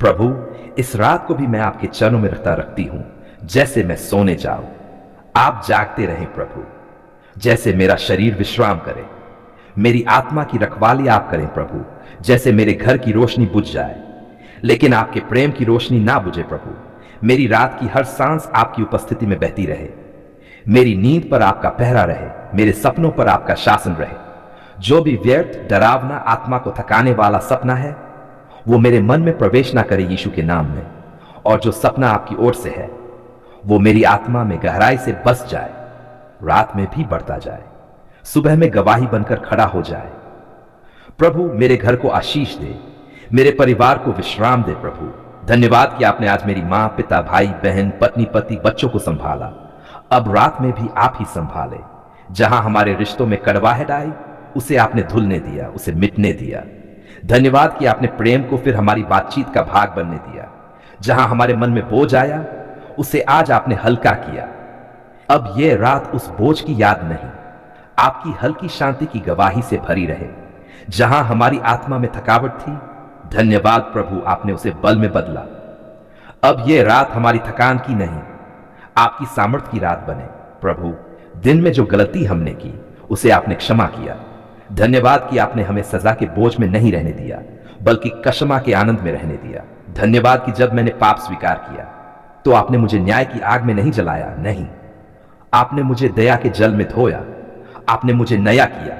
प्रभु, इस रात को भी मैं आपके चरणों में रखती हूं, जैसे मैं सोने जाऊं। आप जागते रहें प्रभु, जैसे मेरा शरीर विश्राम करे। मेरी आत्मा की रखवाली आप करें प्रभु, जैसे मेरे घर की रोशनी बुझ जाए, लेकिन आपके प्रेम की रोशनी ना बुझे प्रभु। मेरी रात की हर सांस आपकी उपस्थिति में बहती रहे। मेरी नींद पर आपका पहरा रहे, मेरे सपनों पर आपका शासन रहे। जो भी व्यर्थ, डरावना, आत्मा को थकाने वाला सपना है, वो मेरे मन में प्रवेश ना करे यीशु के नाम में। और जो सपना आपकी ओर से है, वो मेरी आत्मा में गहराई से बस जाए, रात में भी बढ़ता जाए, सुबह में गवाही बनकर खड़ा हो जाए। प्रभु, मेरे घर को आशीष दे, मेरे परिवार को विश्राम दे प्रभु। धन्यवाद कि आपने आज मेरी मां, पिता, भाई, बहन, पत्नी, पति, बच्चों को संभाला। अब रात में भी आप ही संभाले। जहां हमारे रिश्तों में कड़वाहट आई, उसे आपने धुलने दिया, उसे मिटने दिया। धन्यवाद कि आपने प्रेम को फिर हमारी बातचीत का भाग बनने दिया। जहां हमारे मन में बोझ आया, उसे आज आपने हल्का किया। अब यह रात उस बोझ की याद नहीं, आपकी हल्की शांति की गवाही से भरी रहे। जहां हमारी आत्मा में थकावट थी, धन्यवाद प्रभु, आपने उसे बल में बदला। अब यह रात हमारी थकान की नहीं, आपकी सामर्थ्य की रात बने प्रभु। दिन में जो गलती हमने की, उसे आपने क्षमा किया। धन्यवाद कि आपने हमें सजा के बोझ में नहीं रहने दिया, बल्कि क्षमा के आनंद में रहने दिया। धन्यवाद कि जब मैंने पाप स्वीकार किया, तो आपने मुझे न्याय की आग में नहीं जलाया, नहीं, आपने मुझे दया के जल में धोया। आपने मुझे नया किया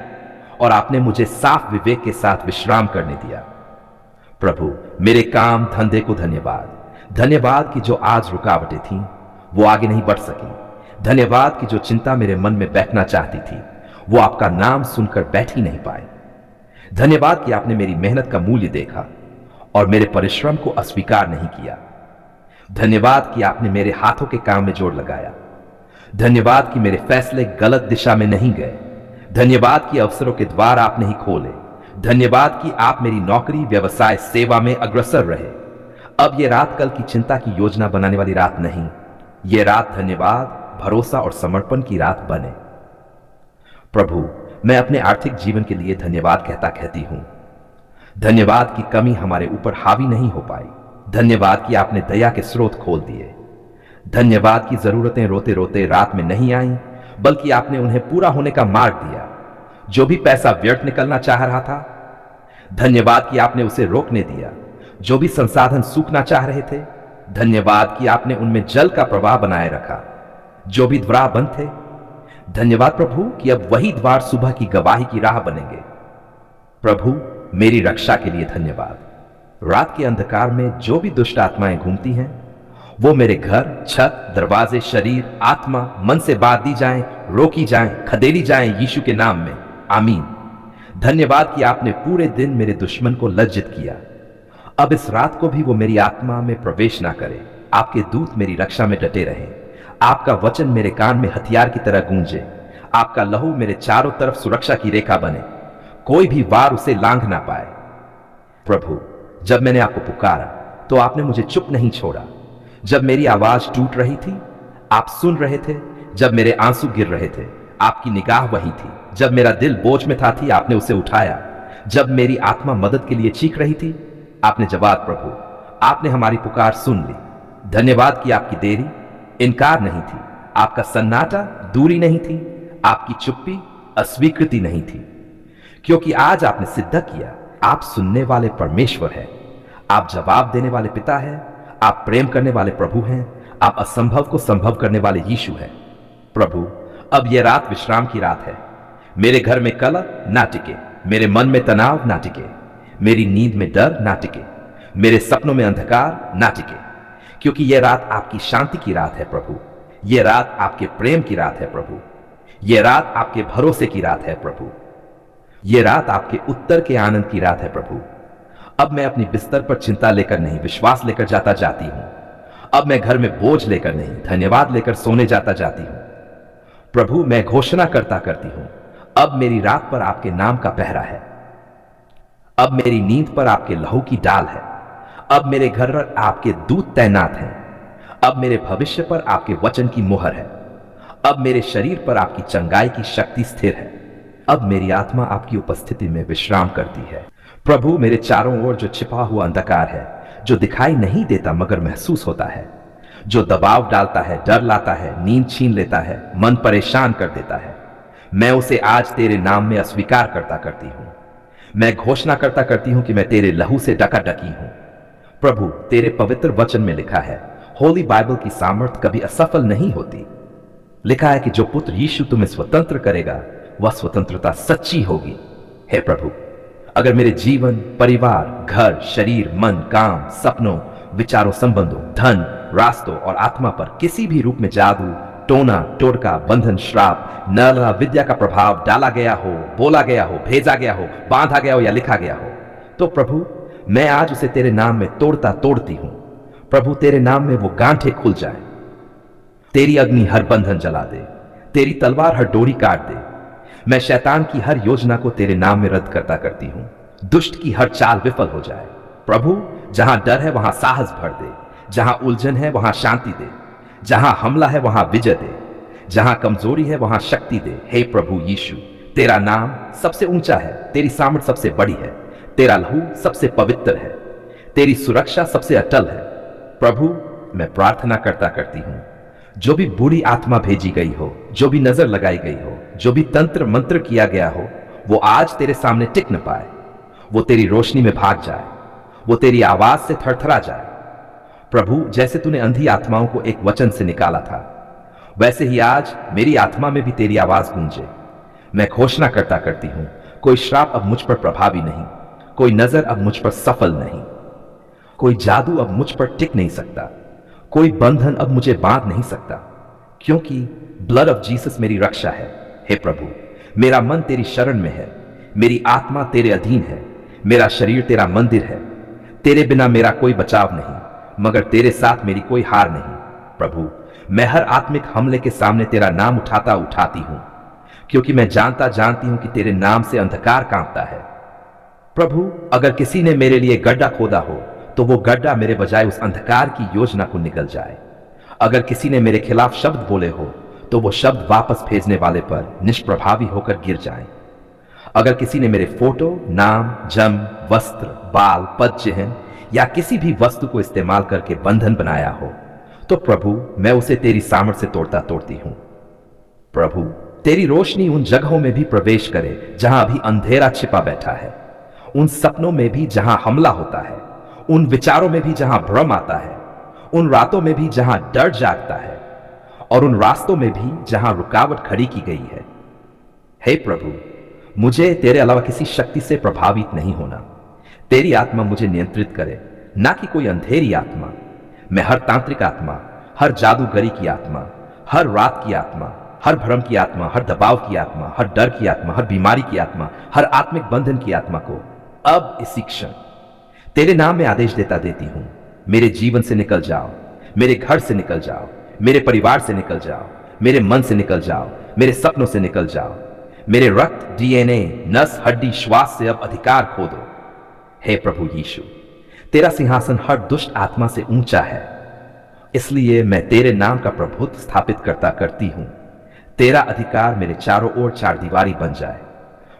और आपने मुझे साफ विवेक के साथ विश्राम करने दिया। प्रभु, मेरे काम धंधे को धन्यवाद। धन्यवाद कि जो आज रुकावटें थीं, वो आगे नहीं बढ़ सकी। धन्यवाद कि जो चिंता मेरे मन में बैठना चाहती थी, वो आपका नाम सुनकर बैठ ही नहीं पाए। धन्यवाद कि आपने मेरी मेहनत का मूल्य देखा और मेरे परिश्रम को अस्वीकार नहीं किया। धन्यवाद कि आपने मेरे हाथों के काम में जोर लगाया। धन्यवाद कि मेरे फैसले गलत दिशा में नहीं गए। धन्यवाद कि अवसरों के द्वार आपने ही खोले। धन्यवाद कि आप मेरी नौकरी, व्यवसाय, सेवा में अग्रसर रहे। अब यह रात कल की चिंता की योजना बनाने वाली रात नहीं, यह रात धन्यवाद, भरोसा और समर्पण की रात बने। प्रभु, मैं अपने आर्थिक जीवन के लिए धन्यवाद कहती हूं। धन्यवाद की कमी हमारे ऊपर हावी नहीं हो पाई। धन्यवाद कि आपने दया के स्रोत खोल दिए। धन्यवाद की जरूरतें रोते रोते रात में नहीं आईं, बल्कि आपने उन्हें पूरा होने का मार्ग दिया। जो भी पैसा व्यर्थ निकलना चाह रहा था, धन्यवाद कि आपने उसे रोकने दिया। जो भी संसाधन सूखना चाह रहे थे, धन्यवाद कि आपने उनमें जल का प्रवाह बनाए रखा। जो भी द्वार बंद थे, धन्यवाद प्रभु कि अब वही द्वार सुबह की गवाही की राह बनेंगे। प्रभु, मेरी रक्षा के लिए धन्यवाद। रात के अंधकार में जो भी दुष्ट आत्माएं घूमती हैं, वो मेरे घर, छत, दरवाजे, शरीर, आत्मा, मन से बात दी जाएं, रोकी जाएं, खदेड़ी जाएं यीशु के नाम में, आमीन। धन्यवाद कि आपने पूरे दिन मेरे दुश्मन को लज्जित किया। अब इस रात को भी वो मेरी आत्मा में प्रवेश ना करे। आपके दूत मेरी रक्षा में डटे रहें। आपका वचन मेरे कान में हथियार की तरह गूंजे। आपका लहू मेरे चारों तरफ सुरक्षा की रेखा बने, कोई भी वार उसे लांघ ना पाए। प्रभु, जब मैंने आपको पुकारा, तो आपने मुझे चुप नहीं छोड़ा। जब मेरी आवाज टूट रही थी, आप सुन रहे थे। जब मेरे आंसू गिर रहे थे, आपकी निगाह वही थी। जब मेरा दिल बोझ में था आपने उसे उठाया। जब मेरी आत्मा मदद के लिए चीख रही थी, आपने जवाब प्रभु, आपने हमारी पुकार सुन ली। धन्यवाद कि आपकी देरी इनकार नहीं थी, आपका सन्नाटा दूरी नहीं थी, आपकी चुप्पी अस्वीकृति नहीं थी। क्योंकि आज आपने सिद्ध किया, आप सुनने वाले परमेश्वर हैं, आप जवाब देने वाले पिता हैं, आप प्रेम करने वाले प्रभु हैं, आप असंभव को संभव करने वाले यीशु हैं। प्रभु, अब यह रात विश्राम की रात है। मेरे घर में कलह ना टिके, मेरे मन में तनाव ना टिके, मेरी नींद में डर ना टिके, मेरे सपनों में अंधकार ना टिके। क्योंकि यह रात आपकी शांति की रात है प्रभु। यह रात आपके प्रेम की रात है प्रभु। यह रात आपके भरोसे की रात है प्रभु। यह रात आपके उत्तर के आनंद की रात है प्रभु। अब मैं अपनी बिस्तर पर चिंता लेकर नहीं, विश्वास लेकर जाती हूं। अब मैं घर में बोझ लेकर नहीं, धन्यवाद लेकर सोने जाती हूं। प्रभु, मैं घोषणा करती हूं, अब मेरी रात पर आपके नाम का पहरा है। अब मेरी नींद पर आपके लहू की डाल है। अब मेरे घर पर आपके दूत तैनात हैं। अब मेरे भविष्य पर आपके वचन की मुहर है। अब मेरे शरीर पर आपकी चंगाई की शक्ति स्थिर है। अब मेरी आत्मा आपकी उपस्थिति में विश्राम करती है। प्रभु, मेरे चारों ओर जो छिपा हुआ अंधकार है, जो दिखाई नहीं देता मगर महसूस होता है, जो दबाव डालता है, डर लाता है, नींद छीन लेता है, मन परेशान कर देता है, मैं उसे आज तेरे नाम में अस्वीकार करता करती हूं। मैं घोषणा करता करती हूं कि मैं तेरे लहू से डकाडकी हूं। प्रभु, तेरे पवित्र वचन में लिखा है, होली बाइबल की सामर्थ कभी असफल नहीं होती। लिखा है कि जो पुत्र यीशु तुम्हें स्वतंत्र करेगा वह स्वतंत्रता सच्ची होगी। हे प्रभु, अगर मेरे जीवन, परिवार, घर, शरीर, मन, काम, सपनों, विचारों, संबंधों, धन, रास्तों और आत्मा पर किसी भी रूप में जादू, टोना, टोटका, बंधन, श्राप, नरला विद्या का प्रभाव डाला गया हो, बोला गया हो, भेजा गया हो, बांधा गया हो या लिखा गया हो, तो प्रभु मैं आज उसे तेरे नाम में तोड़ती हूं। प्रभु, तेरे नाम में वो गांठें खुल जाए, तेरी अग्नि हर बंधन जला दे, तेरी तलवार हर डोरी काट दे। मैं शैतान की हर योजना को तेरे नाम में रद्द करता करती हूं। दुष्ट की हर चाल विफल हो जाए। प्रभु, जहां डर है वहां साहस भर दे, जहां उलझन है वहां शांति दे, जहां हमला है वहां विजय दे, जहां कमजोरी है वहां शक्ति दे। हे प्रभु यीशु, तेरा नाम सबसे ऊंचा है, तेरी सामर्थ सबसे बड़ी है, तेरा लहू सबसे पवित्र है, तेरी सुरक्षा सबसे अटल है। प्रभु, मैं प्रार्थना करता करती हूं, जो भी बुरी आत्मा भेजी गई हो, जो भी नजर लगाई गई हो, जो भी तंत्र मंत्र किया गया हो, वो आज तेरे सामने टिक न पाए, वो तेरी रोशनी में भाग जाए, वो तेरी आवाज से थरथरा जाए। प्रभु, जैसे तूने अंधी आत्माओं को एक वचन से निकाला था, वैसे ही आज मेरी आत्मा में भी तेरी आवाज गूंजे। मैं घोषणा करता करती हूं, कोई श्राप अब मुझ पर प्रभावी नहीं, कोई नजर अब मुझ पर सफल नहीं, कोई जादू अब मुझ पर टिक नहीं सकता, कोई बंधन अब मुझे बांध नहीं सकता, क्योंकि ब्लड ऑफ जीसस मेरी रक्षा है। हे प्रभु, मेरा मन तेरी शरण में है, मेरी आत्मा तेरे अधीन है, मेरा शरीर तेरा मंदिर है। तेरे बिना मेरा कोई बचाव नहीं, मगर तेरे साथ मेरी कोई हार नहीं। प्रभु, मैं हर आत्मिक हमले के सामने तेरा नाम उठाती हूं, क्योंकि मैं जानती हूं कि तेरे नाम से अंधकार कांपता है। प्रभु, अगर किसी ने मेरे लिए गड्ढा खोदा हो तो वो गड्ढा मेरे बजाय उस अंधकार की योजना को निकल जाए। अगर किसी ने मेरे खिलाफ शब्द बोले हो तो वो शब्द वापस भेजने वाले पर निष्प्रभावी होकर गिर जाएं। अगर किसी ने मेरे फोटो, नाम, जन्म, वस्त्र, बाल, पद चिन्ह या किसी भी वस्तु को इस्तेमाल करके बंधन बनाया हो तो प्रभु मैं उसे तेरी सामर्थ से तोड़ती हूं। प्रभु, तेरी रोशनी उन जगहों में भी प्रवेश करे जहां अभी अंधेरा छिपा बैठा है, उन सपनों में भी जहां हमला होता है, उन विचारों में भी जहां भ्रम आता है, उन रातों में भी जहां डर जागता है और उन रास्तों में भी जहां रुकावट खड़ी की गई है। हे प्रभु, मुझे तेरे अलावा किसी शक्ति से प्रभावित नहीं होना। तेरी आत्मा मुझे नियंत्रित करे, ना कि कोई अंधेरी आत्मा। मैं हर तांत्रिक आत्मा, हर जादूगरी की आत्मा, हर रात की आत्मा, हर भ्रम की आत्मा, हर दबाव की आत्मा, हर डर की आत्मा, हर बीमारी की आत्मा, हर आत्मिक बंधन की आत्मा को अब इसी क्षण तेरे नाम में आदेश देती हूं। मेरे जीवन से निकल जाओ, मेरे घर से निकल जाओ, मेरे परिवार से निकल जाओ, मेरे मन से निकल जाओ, मेरे सपनों से निकल जाओ। मेरे रक्त, डीएनए, नस, हड्डी, श्वास से अब अधिकार खो दो। हे प्रभु यीशु, तेरा सिंहासन हर दुष्ट आत्मा से ऊंचा है, इसलिए मैं तेरे नाम का प्रभुत्व स्थापित करती हूं। तेरा अधिकार मेरे चारों ओर चारदीवारी बन जाए।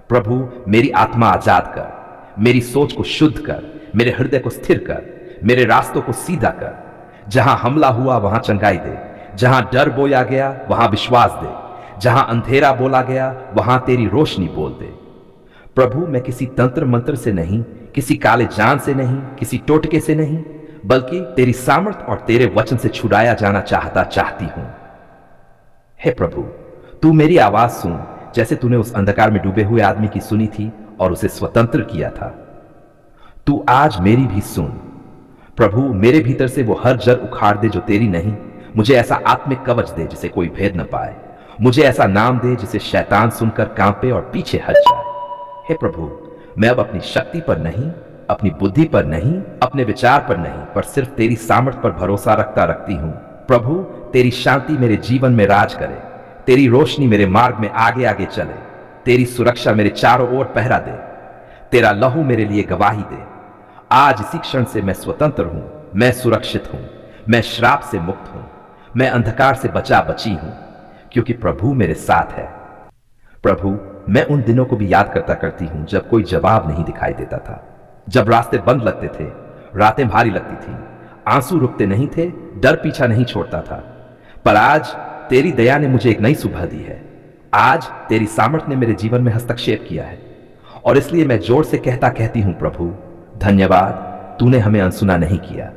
प्रभु, मेरी आत्मा आजाद कर, मेरी सोच को शुद्ध कर, मेरे हृदय को स्थिर कर, मेरे रास्तों को सीधा कर। जहां हमला हुआ वहां चंगाई दे, जहां डर बोया गया वहां विश्वास दे, जहां अंधेरा बोला गया वहां तेरी रोशनी बोल दे। प्रभु, मैं किसी तंत्र मंत्र से नहीं, किसी काले जान से नहीं, किसी टोटके से नहीं, बल्कि तेरी सामर्थ और तेरे वचन से छुड़ाया जाना चाहती हूं। हे प्रभु, तू मेरी आवाज सुन, जैसे तूने उस अंधकार में डूबे हुए आदमी की सुनी थी और उसे स्वतंत्र किया था। तू आज मेरी भी सुन। प्रभु, मेरे भीतर से वो हर जड़ उखाड़ दे जो तेरी नहीं। मुझे ऐसा आत्मिक कवच दे जिसे कोई भेद न पाए। मुझे ऐसा नाम दे जिसे शैतान सुनकर कांपे और पीछे हट जाए। हे प्रभु, मैं अब अपनी शक्ति पर नहीं, अपनी बुद्धि पर नहीं, अपने विचार पर नहीं, पर सिर्फ तेरी सामर्थ पर भरोसा रखती हूं। प्रभु, तेरी शांति मेरे जीवन में राज करे, तेरी रोशनी मेरे मार्ग में आगे आगे चले, तेरी सुरक्षा मेरे चारों ओर पहरा दे, तेरा लहू मेरे लिए गवाही दे। आज इसी क्षण से मैं स्वतंत्र हूं, मैं सुरक्षित हूं, मैं श्राप से मुक्त हूं, मैं अंधकार से बची हूं, क्योंकि प्रभु मेरे साथ है। प्रभु, मैं उन दिनों को भी याद करती हूं जब कोई जवाब नहीं दिखाई देता था, जब रास्ते बंद लगते थे, रातें भारी लगती थीं, आंसू रुकते नहीं थे, डर पीछा नहीं छोड़ता था। पर आज तेरी दया ने मुझे एक नई सुबह दी है। आज तेरी सामर्थ ने मेरे जीवन में हस्तक्षेप किया है और इसलिए मैं जोर से कहती हूं प्रभु धन्यवाद, तूने हमें अनसुना नहीं किया।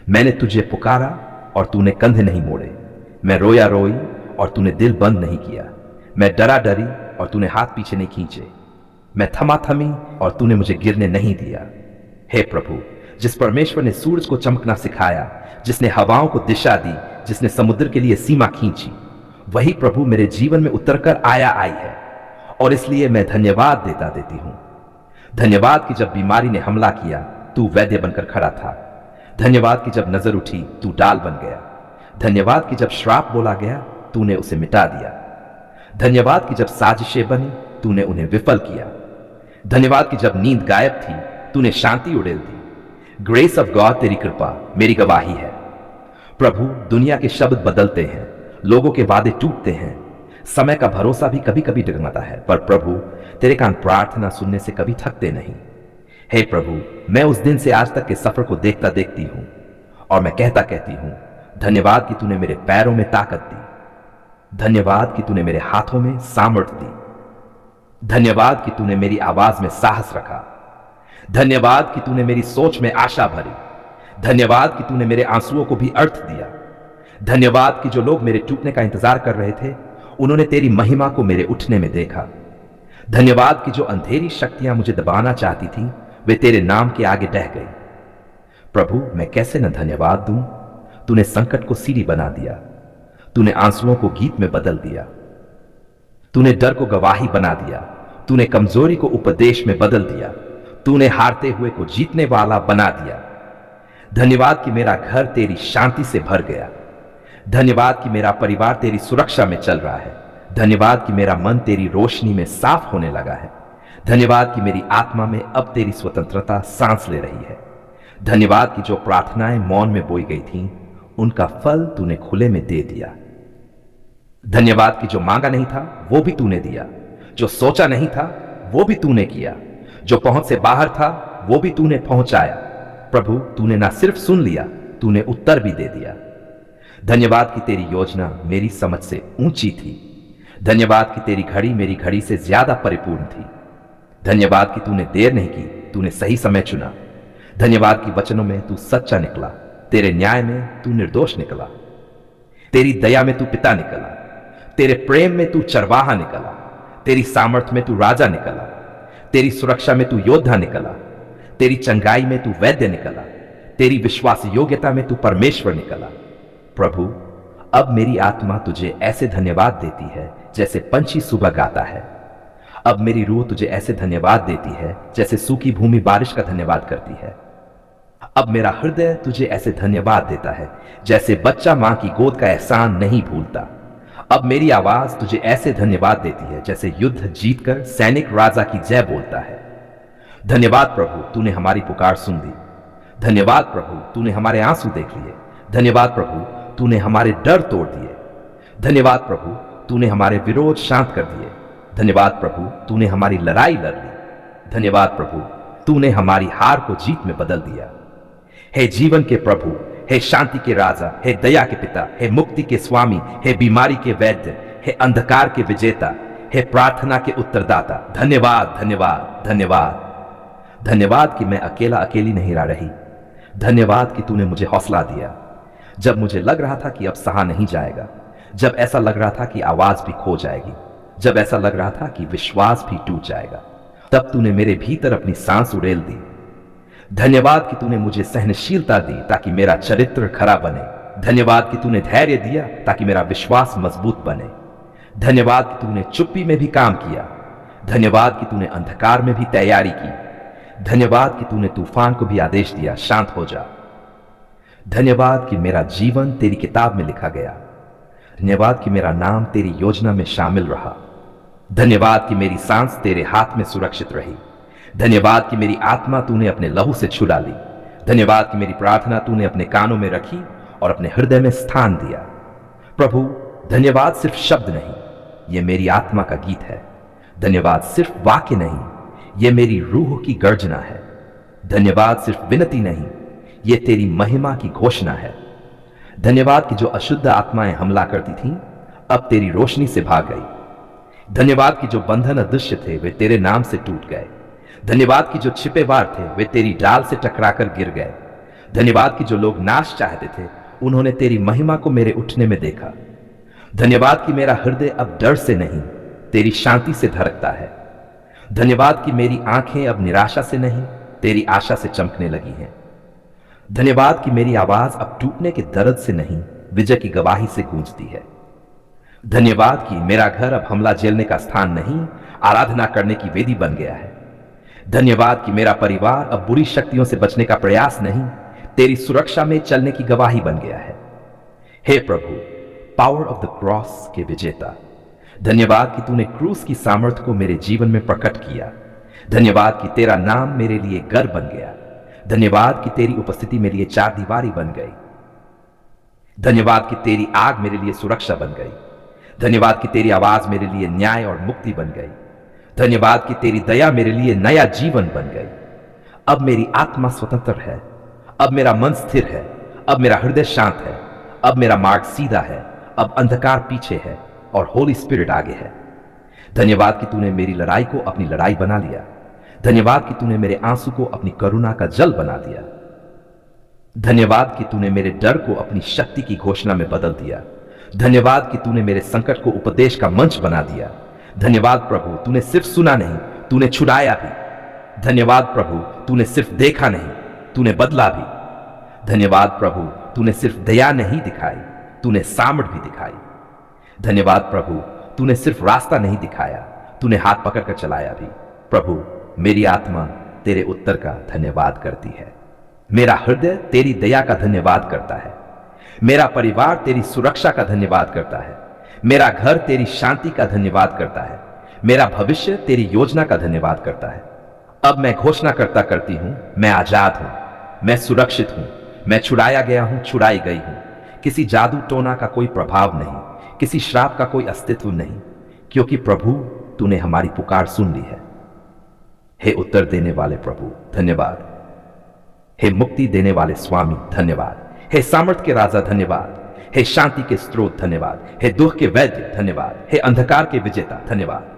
मैंने तुझे पुकारा और तूने कंधे नहीं मोड़े। मैं रोया रोई और तूने दिल बंद नहीं किया। मैं डरा डरी और तूने हाथ पीछे नहीं खींचे। मैं थमा थमी और तूने मुझे गिरने नहीं दिया। हे प्रभु, जिस परमेश्वर ने सूरज को चमकना सिखाया, जिसने हवाओं को दिशा दी, जिसने समुद्र के लिए सीमा खींची, वही प्रभु मेरे जीवन में उतरकर आई है और इसलिए मैं धन्यवाद देती हूं। धन्यवाद कि जब बीमारी ने हमला किया तू वैद्य बनकर खड़ा था। धन्यवाद कि जब नजर उठी तू डाल बन गया। धन्यवाद कि जब श्राप बोला गया तूने उसे मिटा दिया। धन्यवाद कि जब साजिशें बनी तूने उन्हें विफल किया। धन्यवाद कि जब नींद गायब थी तूने शांति उड़ेल दी। ग्रेस ऑफ गॉड, तेरी कृपा मेरी गवाही है। प्रभु, दुनिया के शब्द बदलते हैं, लोगों के वादे टूटते हैं, समय का भरोसा भी कभी कभी डगमगाता है, पर प्रभु तेरे कान प्रार्थना सुनने से कभी थकते नहीं। हे प्रभु, मैं उस दिन से आज तक के सफर को देखती हूं और मैं कहती हूं धन्यवाद कि तूने मेरे पैरों में ताकत दी। धन्यवाद कि तूने मेरे हाथों में सामर्थ्य दी। धन्यवाद कि तूने मेरी आवाज में साहस रखा। धन्यवाद कि तूने मेरी सोच में आशा भरी। धन्यवाद कि तूने मेरे आंसुओं को भी अर्थ दिया। धन्यवाद कि जो लोग मेरे टूटने का इंतजार कर रहे थे उन्होंने तेरी महिमा को मेरे उठने में देखा। धन्यवाद कि जो अंधेरी शक्तियां मुझे दबाना चाहती थी वे तेरे नाम के आगे ढह गई। प्रभु, मैं कैसे न धन्यवाद दूं। तूने संकट को सीढ़ी बना दिया। तूने आंसुओं को गीत में बदल दिया। तूने डर को गवाही बना दिया। तूने कमजोरी को उपदेश में बदल दिया। तूने हारते हुए को जीतने वाला बना दिया। धन्यवाद कि मेरा घर तेरी शांति से भर गया। धन्यवाद कि मेरा परिवार तेरी सुरक्षा में चल रहा है। धन्यवाद कि मेरा मन तेरी रोशनी में साफ होने लगा है। धन्यवाद कि मेरी आत्मा में अब तेरी स्वतंत्रता सांस ले रही है। धन्यवाद कि जो प्रार्थनाएं मौन में बोई गई थीं उनका फल तूने खुले में दे दिया। धन्यवाद कि जो मांगा नहीं था वो भी तूने दिया। जो सोचा नहीं था वो भी तूने किया। जो पहुंच से बाहर था वो भी तूने पहुंचाया। प्रभु, तूने ना सिर्फ सुन लिया, तूने उत्तर भी दे दिया। धन्यवाद कि तेरी योजना मेरी समझ से ऊंची थी। धन्यवाद कि तेरी घड़ी मेरी घड़ी से ज्यादा परिपूर्ण थी। धन्यवाद कि तूने देर नहीं की, तूने सही समय चुना। धन्यवाद कि वचनों में तू सच्चा निकला, तेरे न्याय में तू निर्दोष निकला। तेरी दया में तू पिता निकला, तेरे प्रेम में तू चरवाहा निकला, तेरी सामर्थ में तू राजा निकला, तेरी सुरक्षा में तू योद्धा निकला, तेरी चंगाई में तू वैद्य निकला, तेरी विश्वास योग्यता में तू परमेश्वर निकला। प्रभु, अब मेरी आत्मा तुझे ऐसे धन्यवाद देती है जैसे पंछी सुबह गाता है। अब मेरी रूह तुझे ऐसे धन्यवाद देती है जैसे सूखी भूमि बारिश का धन्यवाद करती है। अब मेरा हृदय तुझे ऐसे धन्यवाद देता है जैसे बच्चा मां की गोद का एहसान नहीं भूलता। अब मेरी आवाज तुझे ऐसे धन्यवाद देती है जैसे युद्ध जीतकर सैनिक राजा की जय बोलता है। धन्यवाद प्रभु, तूने हमारी पुकार सुन ली। धन्यवाद प्रभु, तूने हमारे आंसू देख लिए। धन्यवाद प्रभु, तूने हमारे डर तोड़ दिए। धन्यवाद प्रभु, तूने हमारे विरोध शांत कर दिए। धन्यवाद प्रभु, तूने हमारी लड़ाई लड़ ली। धन्यवाद प्रभु, तूने हमारी हार को जीत में बदल दिया। हे जीवन के प्रभु, हे शांति के राजा, हे दया के पिता, हे मुक्ति के स्वामी, हे बीमारी के वैद्य, हे अंधकार के विजेता, हे प्रार्थना के उत्तरदाता, धन्यवाद धन्यवाद धन्यवाद। धन्यवाद कि मैं अकेली नहीं रह रही। धन्यवाद कि तूने मुझे हौसला दिया जब मुझे लग रहा था कि अब सहा नहीं जाएगा, जब ऐसा लग रहा था कि आवाज भी खो जाएगी, जब ऐसा लग रहा था कि विश्वास भी टूट जाएगा, तब तूने मेरे भीतर अपनी सांस उड़ेल दी। धन्यवाद कि तूने मुझे सहनशीलता दी ताकि मेरा चरित्र खरा बने। धन्यवाद कि तूने धैर्य दिया ताकि मेरा विश्वास मजबूत बने। धन्यवाद कि तूने चुप्पी में भी काम किया। धन्यवाद कि तूने अंधकार में भी तैयारी की। धन्यवाद कि तूने तूफान को भी आदेश दिया, शांत हो जा। धन्यवाद कि मेरा जीवन तेरी किताब में लिखा गया। धन्यवाद कि मेरा नाम तेरी योजना में शामिल रहा। धन्यवाद कि मेरी सांस तेरे हाथ में सुरक्षित रही। धन्यवाद कि मेरी आत्मा तूने अपने लहू से छुड़ा ली। धन्यवाद कि मेरी प्रार्थना तूने अपने कानों में रखी और अपने हृदय में स्थान दिया। प्रभु, धन्यवाद सिर्फ शब्द नहीं, यह मेरी आत्मा का गीत है। धन्यवाद सिर्फ वाक्य नहीं, यह मेरी रूह की गर्जना है। धन्यवाद सिर्फ विनती नहीं, ये तेरी महिमा की घोषणा है। धन्यवाद कि जो अशुद्ध आत्माएं हमला करती थीं, अब तेरी रोशनी से भाग गई। धन्यवाद कि जो बंधन अदृश्य थे वे तेरे नाम से टूट गए। धन्यवाद कि जो छिपे वार थे वे तेरी डाल से टकराकर गिर गए। धन्यवाद कि जो लोग नाश चाहते थे उन्होंने तेरी महिमा को मेरे उठने में देखा। धन्यवाद कि मेरा हृदय अब डर से नहीं तेरी शांति से धड़कता है। धन्यवाद कि मेरी आंखें अब निराशा से नहीं तेरी आशा से चमकने लगी हैं। धन्यवाद कि मेरी आवाज अब टूटने के दर्द से नहीं विजय की गवाही से गूंजती है। धन्यवाद कि मेरा घर अब हमला झेलने का स्थान नहीं आराधना करने की वेदी बन गया है। धन्यवाद कि मेरा परिवार अब बुरी शक्तियों से बचने का प्रयास नहीं तेरी सुरक्षा में चलने की गवाही बन गया है। हे प्रभु, पावर ऑफ द क्रॉस के विजेता, धन्यवाद कि तूने क्रूस की सामर्थ्य को मेरे जीवन में प्रकट किया। धन्यवाद कि तेरा नाम मेरे लिए घर बन गया। धन्यवाद कि तेरी उपस्थिति मेरे लिए चार दीवारी बन गई। धन्यवाद कि तेरी आग मेरे लिए सुरक्षा बन गई। धन्यवाद कि तेरी आवाज मेरे लिए न्याय और मुक्ति बन गई। धन्यवाद कि तेरी दया मेरे लिए नया जीवन बन गई। अब मेरी आत्मा स्वतंत्र है। अब मेरा मन स्थिर है। अब मेरा हृदय शांत है। अब मेरा मार्ग सीधा है। अब अंधकार पीछे है और होली स्पिरिट आगे है। धन्यवाद कि तूने मेरी लड़ाई को अपनी लड़ाई बना लिया। धन्यवाद कि तूने मेरे आंसू को अपनी करुणा का जल बना दिया। धन्यवाद कि तूने मेरे डर को अपनी शक्ति की घोषणा में बदल दिया। धन्यवाद कि तूने मेरे संकट को उपदेश का मंच बना दिया। धन्यवाद प्रभु, तूने सिर्फ सुना नहीं, तूने छुड़ाया भी। धन्यवाद प्रभु, तूने सिर्फ देखा नहीं, तूने बदला भी। धन्यवाद प्रभु, तूने सिर्फ दया नहीं दिखाई, तूने सामर्थ भी दिखाई। धन्यवाद प्रभु, तूने सिर्फ रास्ता नहीं दिखाया, तूने हाथ पकड़कर चलाया भी। प्रभु, मेरी आत्मा तेरे उत्तर का धन्यवाद करती है। मेरा हृदय तेरी दया का धन्यवाद करता है। मेरा परिवार तेरी सुरक्षा का धन्यवाद करता है। मेरा घर तेरी शांति का धन्यवाद करता है। मेरा भविष्य तेरी योजना का धन्यवाद करता है। अब मैं घोषणा करती हूं, मैं आजाद हूं, मैं सुरक्षित हूं, मैं छुड़ाया गया हूं, छुड़ाई गई हूं। किसी जादू टोना का कोई प्रभाव नहीं, किसी श्राप का कोई अस्तित्व नहीं, क्योंकि प्रभु तूने हमारी पुकार सुन ली है। हे उत्तर देने वाले प्रभु धन्यवाद। हे मुक्ति देने वाले स्वामी धन्यवाद। हे सामर्थ के राजा धन्यवाद। हे शांति के स्रोत धन्यवाद। हे दुख के वैद्य धन्यवाद। हे अंधकार के विजेता धन्यवाद।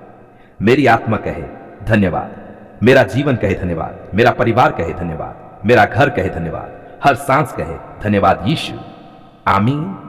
मेरी आत्मा कहे धन्यवाद। मेरा जीवन कहे धन्यवाद। मेरा परिवार कहे धन्यवाद। मेरा घर कहे धन्यवाद। हर सांस कहे धन्यवाद यीशु। आमीन।